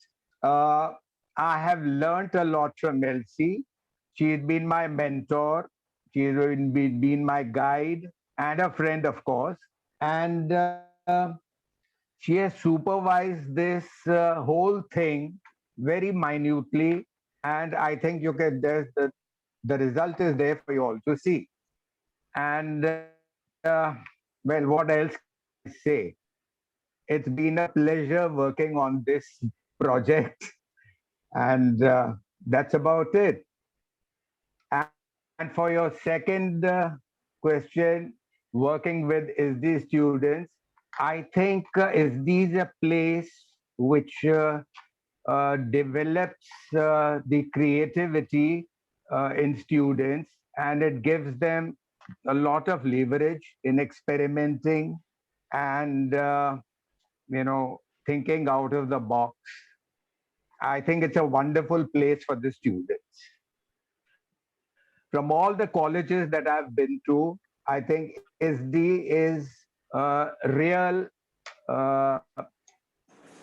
uh, I have learnt a lot from Elsie. She's been my mentor. She's been my guide and a friend, of course. And she has supervised this whole thing very minutely. And I think you can, the result is there for you all to see. And well, what else can I say? It's been a pleasure working on this project, and that's about it. And for your second question, working with ISD students, I think ISD is a place which develops the creativity in students, and it gives them a lot of leverage in experimenting and thinking out of the box. I think it's a wonderful place for the students. From all the colleges that I've been to, I think ISD is real. Uh,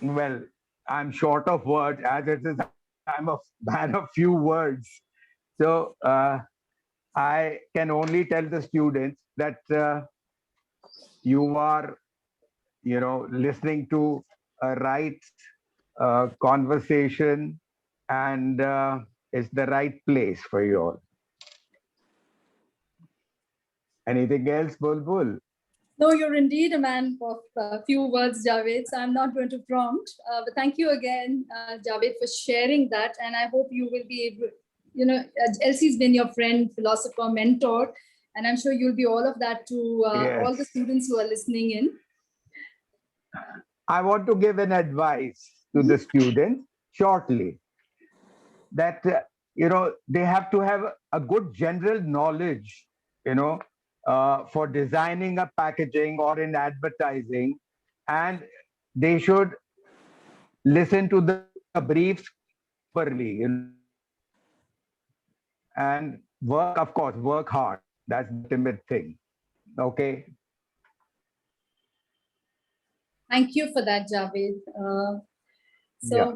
well, I'm short of words, as it is. I'm a man of few words. So I can only tell the students that you are, listening to a right conversation, and it's the right place for you all. Anything else, Bulbul? No, you're indeed a man of few words, Javed. So I'm not going to prompt. But thank you again, Javed, for sharing that. And I hope you will be able, Elsie's been your friend, philosopher, mentor. And I'm sure you'll be all of that to all the Yes. students who are listening in. I want to give an advice to the students shortly that, they have to have a good general knowledge, for designing a packaging or in advertising, and they should listen to the briefs properly, and work, of course, work hard. That's the ultimate thing. Okay. Thank you for that, Javed. Yeah.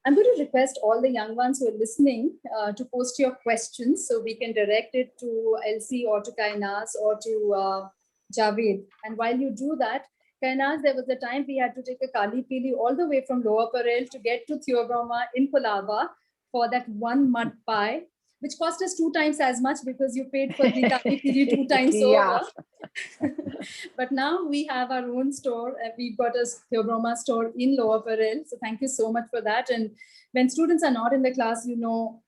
I'm going to request all the young ones who are listening to post your questions so we can direct it to Elsie or to Kainaz or to Javed. And while you do that, Kainaz, there was a time we had to take a Kali Pili all the way from Lower Parel to get to Theobroma in Colaba for that one mud pie, which cost us 2 times as much because you paid for the Kali Pili 2 times Yeah. over. But now we have our own store. We've got a Theobroma store in Lower Parel. So thank you so much for that. And when students are not in the class, you know,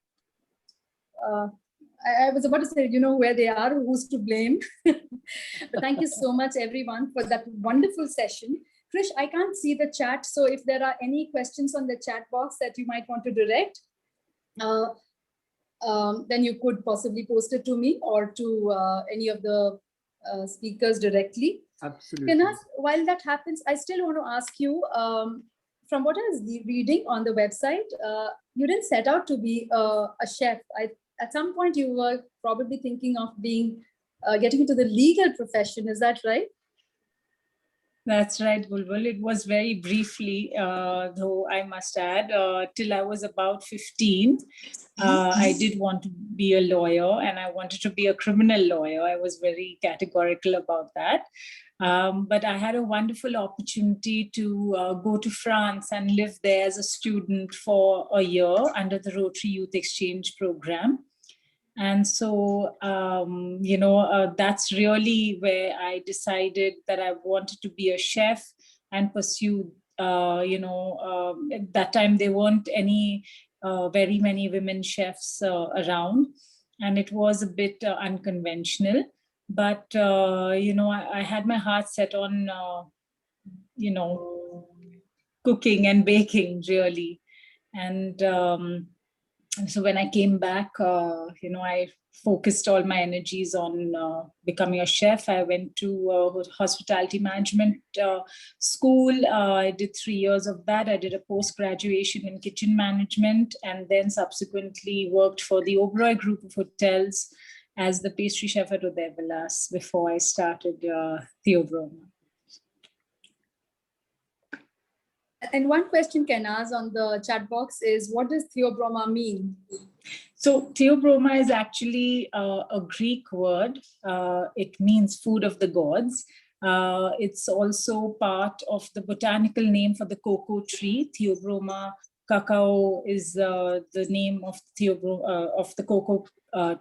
I was about to say, you know where they are, who's to blame. But thank you so much, everyone, for that wonderful session. Krish, I can't see the chat. So if there are any questions on the chat box that you might want to direct, then you could possibly post it to me or to any of the speakers directly. Absolutely. Kainaz, while that happens, I still want to ask you, from what I was reading on the website, you didn't set out to be a chef. At some point, you were probably thinking of being getting into the legal profession. Is that right? That's right, Bulbul. It was very briefly, though I must add, till I was about 15, I did want to be a lawyer, and I wanted to be a criminal lawyer. I was very categorical about that. But I had a wonderful opportunity to go to France and live there as a student for a year under the Rotary Youth Exchange Program. And so, that's really where I decided that I wanted to be a chef and pursue, at that time there weren't any very many women chefs around, and it was a bit unconventional. But, I had my heart set on, cooking and baking, really. And so when I came back, I focused all my energies on becoming a chef. I went to hospitality management school. I did 3 years of that. I did a post-graduation in kitchen management, and then subsequently worked for the Oberoi Group of Hotels as the pastry chef at Uday Vilas before I started Theobroma. And one question Kainaz on the chat box is, what does Theobroma mean? So Theobroma is actually a Greek word. It means food of the gods. It's also part of the botanical name for the cocoa tree. Theobroma cacao is the name of the cocoa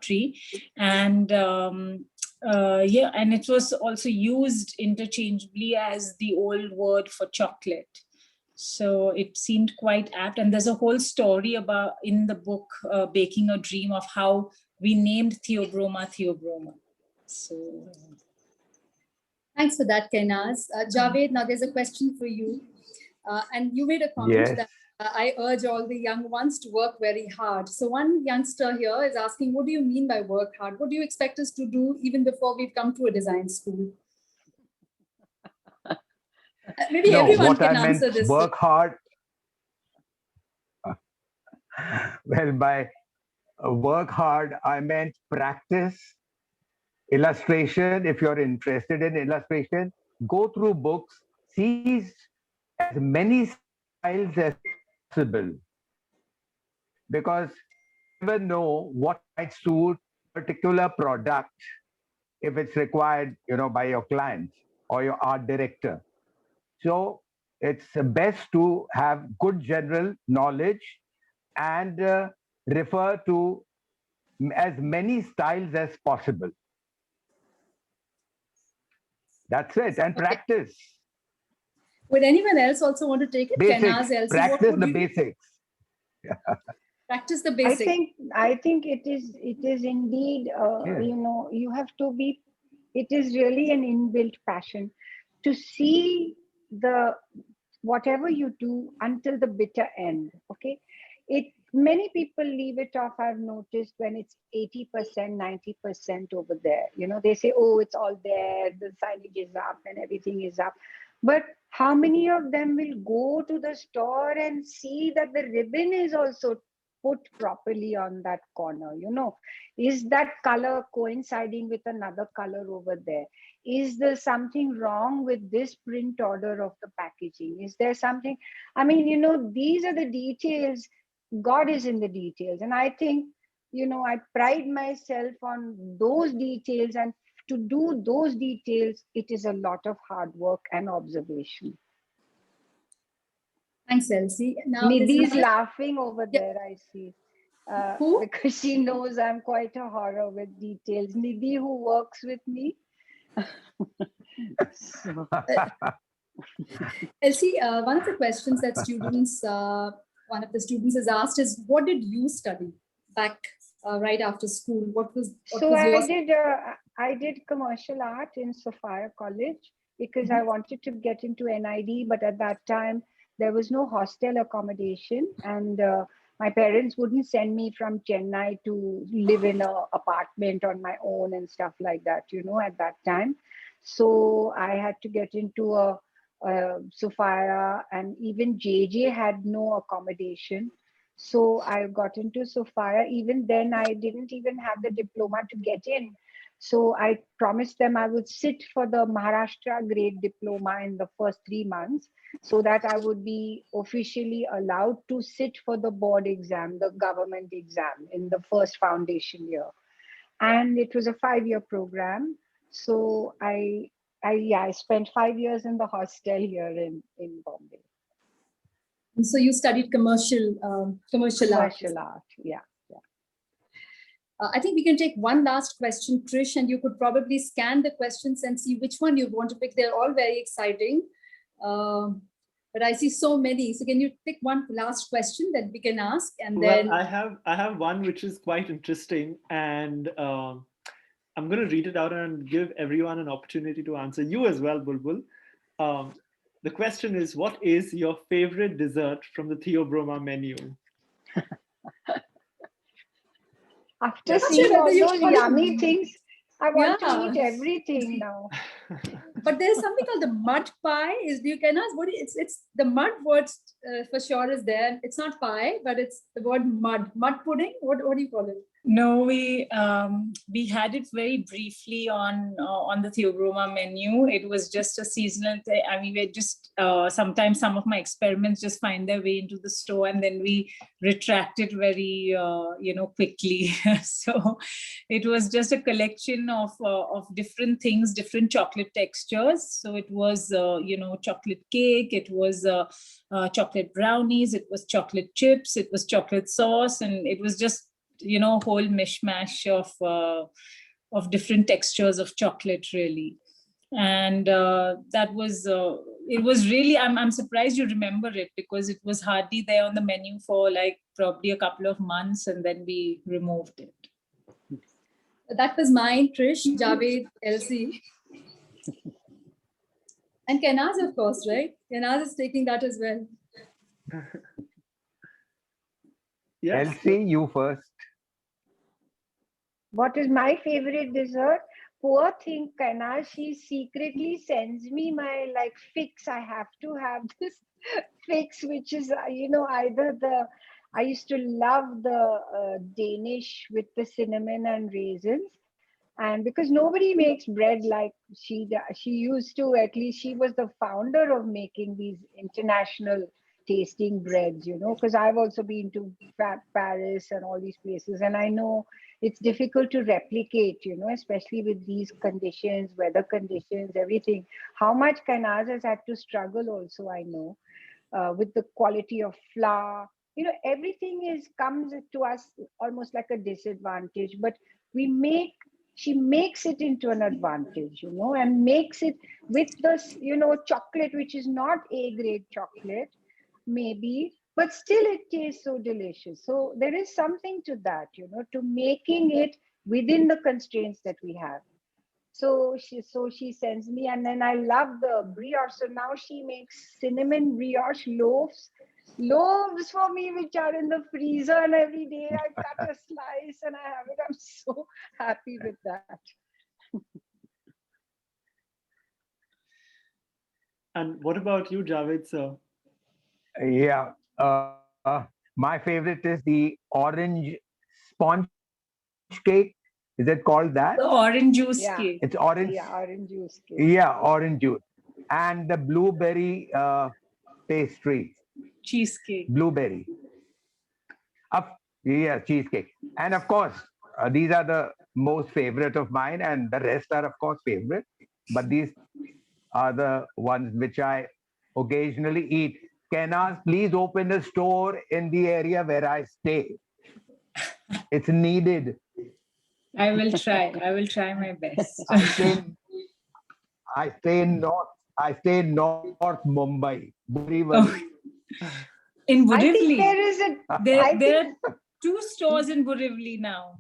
tree. And and it was also used interchangeably as the old word for chocolate. So it seemed quite apt. And there's a whole story about in the book, Baking a Dream, of how we named Theobroma Theobroma. So thanks for that, Kainaz. Javed, now there's a question for you. And you made a comment that I urge all the young ones to work very hard. So one youngster here is asking, what do you mean by work hard? What do you expect us to do even before we've come to a design school? Maybe everyone can answer this. Work hard. Well, by work hard, I meant practice, illustration. If you're interested in illustration, go through books, see as many styles as possible. Because you never know what might suit a particular product if it's required, by your client or your art director. So it's best to have good general knowledge and refer to as many styles as possible. That's it. And practice. Would anyone else also want to take it? Basics. Practice the basics. Practice the basics. I think it is indeed, you have to be, it is really an inbuilt passion to see whatever you do until the bitter end. Okay. Many people leave it off, I've noticed, when it's 80%, 90% over there. They say, oh, it's all there, the signage is up and everything is up. But how many of them will go to the store and see that the ribbon is also put properly on that corner? You know, is that color coinciding with another color over there? Is there something wrong with this print order of the packaging? Is there something? I mean, you know, these are the details. God is in the details. And I think, you know, I pride myself on those details, and to do those details, it is a lot of hard work and observation. Thanks, Elsie. Now, Nidhi is laughing over Yeah. there, I see. Who? Because she knows I'm quite a horror with details. Nidhi, who works with me. So. Elsie, one of the questions that one of the students has asked is, what did you study back right after school? What was I did commercial art in Sophia College because I wanted to get into NID, but at that time there was no hostel accommodation, and my parents wouldn't send me from Chennai to live in an apartment on my own and stuff like that, you know, at that time. So I had to get into a Sophia, and even JJ had no accommodation. So I got into Sophia. Even then, I didn't even have the diploma to get in. So I promised them I would sit for the Maharashtra grade diploma in the first 3 months, so that I would be officially allowed to sit for the board exam, the government exam, in the first foundation year. And it was a 5-year program. So I spent 5 years in the hostel here in Bombay. So you studied commercial art. Commercial art, yeah. I think we can take one last question, Trish, and you could probably scan the questions and see which one you want to pick. They're all very exciting, but I see so many. So can you pick one last question that we can ask, and then I have one which is quite interesting, and I'm going to read it out and give everyone an opportunity to answer. You as well, Bulbul. The question is, what is your favorite dessert from the Theobroma menu? After seeing all those yummy things, I want to eat everything now. But there's something called the mud pie. You can ask what it's the mud word for sure is there. It's not pie, but it's the word mud pudding. What do you call it? No, we had it very briefly on the Theobroma menu. It was just a seasonal thing. I mean, we just sometimes some of my experiments just find their way into the store, and then we retract it very quickly. So it was just a collection of different things, different chocolate textures. So it was chocolate cake, it was chocolate brownies, it was chocolate chips, it was chocolate sauce, and it was just whole mishmash of different textures of chocolate, really. And that was it was really, I'm surprised you remember it, because it was hardly there on the menu for like probably a couple of months, and then we removed it. That was mine, Trish, Javed, Elsie, and Kenaz, of course, right? Kenaz is taking that as well. Yes. Elsie, you first. What is my favorite dessert? Poor thing, Kana, she secretly sends me my fix. I have to have this fix, which is, either I used to love the Danish with the cinnamon and raisins. And because nobody makes bread like she used to, at least she was the founder of making these international tasting breads, because I've also been to Paris and all these places, and I know it's difficult to replicate, especially with these conditions, weather conditions, everything. How much Kanaz has had to struggle also, I know, with the quality of flour. Everything comes to us almost like a disadvantage, but she makes it into an advantage, and makes it with this, chocolate, which is not A-grade chocolate, maybe, but still it tastes so delicious. So there is something to that, to making it within the constraints that we have. So she sends me, and then I love the brioche. So now she makes cinnamon brioche loaves for me, which are in the freezer, and every day I cut a slice and I have it. I'm so happy with that. And what about you, Javed, sir? Yeah. My favorite is the orange sponge cake. Is it called that? The orange juice Yeah, cake. It's orange. yeah, orange juice cake. Yeah, orange juice. And the blueberry pastry. Cheesecake. Blueberry. Of, yeah, cheesecake. And of course, these are the most favorite of mine, and the rest are, of course, favorite. But these are the ones which I occasionally eat. Can please open a store in the area where I stay? It's needed. I will try. I will try my best. I stay. I stay in North. I stay in North Mumbai, Borivali. Oh, in I think Borivali. there is a, There, I there think, are 2 stores in Borivali now.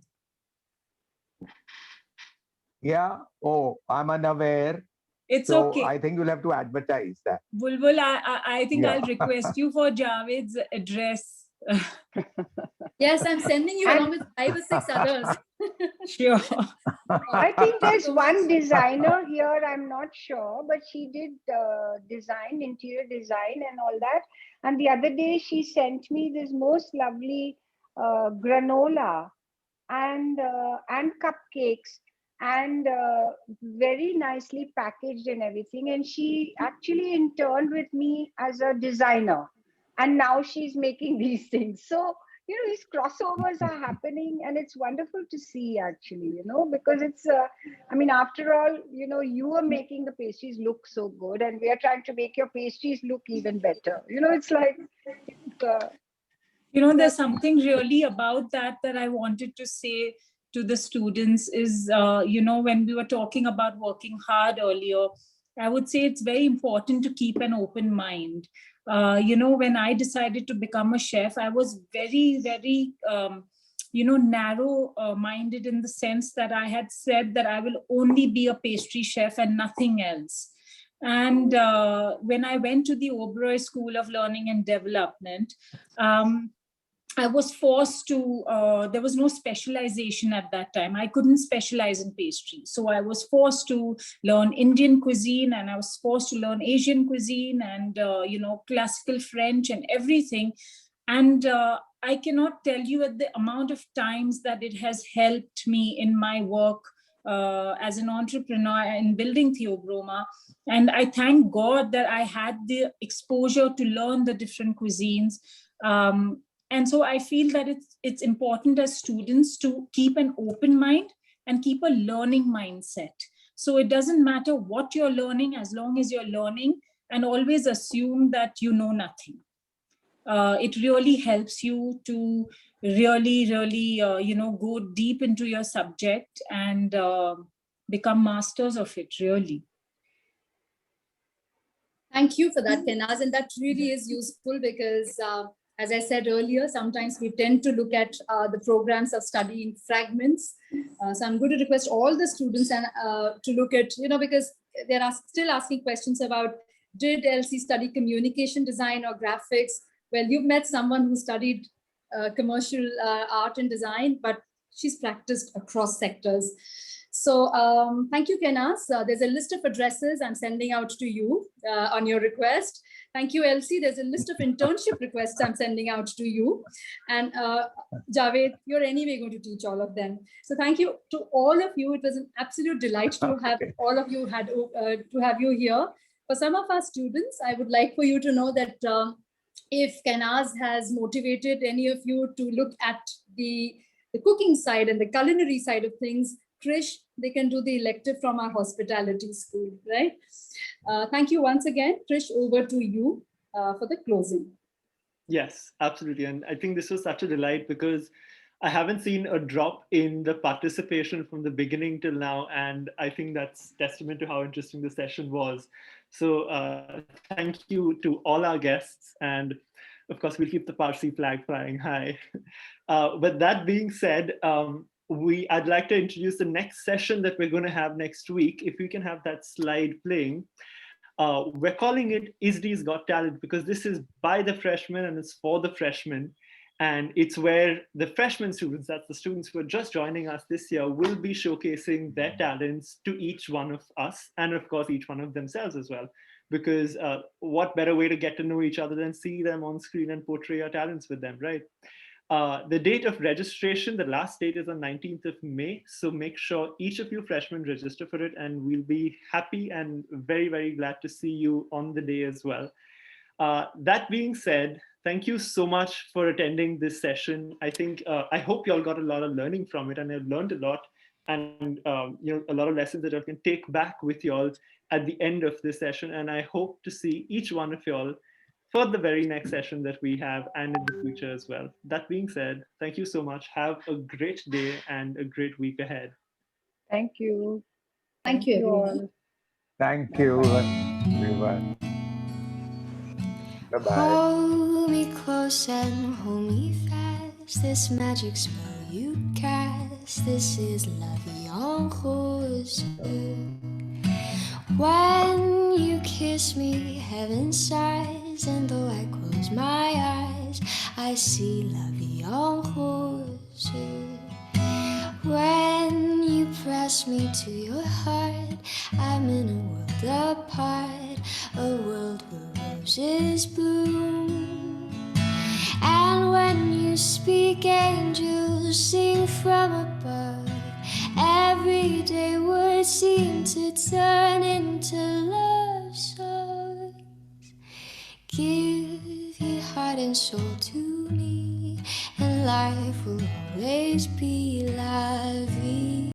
Yeah. Oh, I'm unaware. It's So okay. I think you'll have to advertise that. Bulbul, I think I'll Yeah. request you for Javed's address. Yes, I'm sending you along with 5 or 6 others. Sure. I think there's one designer here, I'm not sure, but she did design, interior design and all that. And the other day she sent me this most lovely granola and cupcakes and very nicely packaged and everything. And she actually interned with me as a designer. And now she's making these things. So, you know, these crossovers are happening and it's wonderful to see actually, you know, because it's, I mean, after all, you know, you are making the pastries look so good and we are trying to make your pastries look even better. You know, it's like, You know, there's something really about that that I wanted to say to the students is, you know, when we were talking about working hard earlier, I would say it's very important to keep an open mind. You know, when I decided to become a chef, I was very, very, you know, narrow minded in the sense that I had said that I will only be a pastry chef and nothing else. And when I went to the Oberoi School of Learning and Development, I was forced to, there was no specialization at that time. I couldn't specialize in pastry. So I was forced to learn Indian cuisine and I was forced to learn Asian cuisine and, you know, classical French and everything. And I cannot tell you at the amount of times that it has helped me in my work as an entrepreneur in building Theobroma. And I thank God that I had the exposure to learn the different cuisines. And so I feel that it's important as students to keep an open mind and keep a learning mindset. So it doesn't matter what you're learning as long as you're learning, and always assume that you know nothing. It really helps you to really, you know, go deep into your subject and become masters of it, really. Thank you for that, Kenaz. And that really is useful because, as I said earlier, sometimes we tend to look at the programs of study in fragments. So I'm going to request all the students and to look at, you know, because they're still asking questions about, did Elsie study communication design or graphics? Well, you've met someone who studied commercial art and design, but she's practiced across sectors. So thank you, Kenaz. There's a list of addresses I'm sending out to you on your request. Thank you, Elsie. There's a list of internship requests I'm sending out to you. And Javed, you're anyway going to teach all of them. So thank you to all of you. It was an absolute delight to have all of you to have you here. For some of our students, I would like for you to know that if Kenaz has motivated any of you to look at the cooking side and the culinary side of things, Trish, they can do the elective from our hospitality school, right? Thank you once again. Trish, over to you for the closing. Yes, absolutely. And I think this was such a delight because I haven't seen a drop in the participation from the beginning till now. And I think that's testament to how interesting the session was. So thank you to all our guests. And of course, we'll keep the Parsi flag flying high. With that being said, I'd like to introduce the next session that we're going to have next week. If we can have that slide playing. We're calling it ISDI's Got Talent because this is by the freshmen and it's for the freshmen. And it's where the freshman students, that's the students who are just joining us this year, will be showcasing their talents to each one of us and of course, each one of themselves as well. because what better way to get to know each other than see them on screen and portray our talents with them, right? The date of registration, the last date is on 19th of May. So make sure each of you freshmen register for it, and we'll be happy and very, very glad to see you on the day as well. That being said, thank you so much for attending this session. I hope you all got a lot of learning from it, and I've learned a lot, and a lot of lessons that I can take back with you all at the end of this session. And I hope to see each one of you all for the very next session that we have and in the future as well. That being said, thank you so much. Have a great day and a great week ahead. Thank you. Thank you, everyone. all. Thank you, everyone. Bye-bye. Hold me close and hold me fast. This magic spell you cast. This is La Vie en Rose. When you kiss me, heaven sighs, and though I close my eyes, I see La Vie en Rose. When you press me to your heart, I'm in a world apart, a world where roses bloom. And when you speak, angels sing from above. Everyday words seem to turn into love songs. Give your heart and soul to me, and life will always be la vie.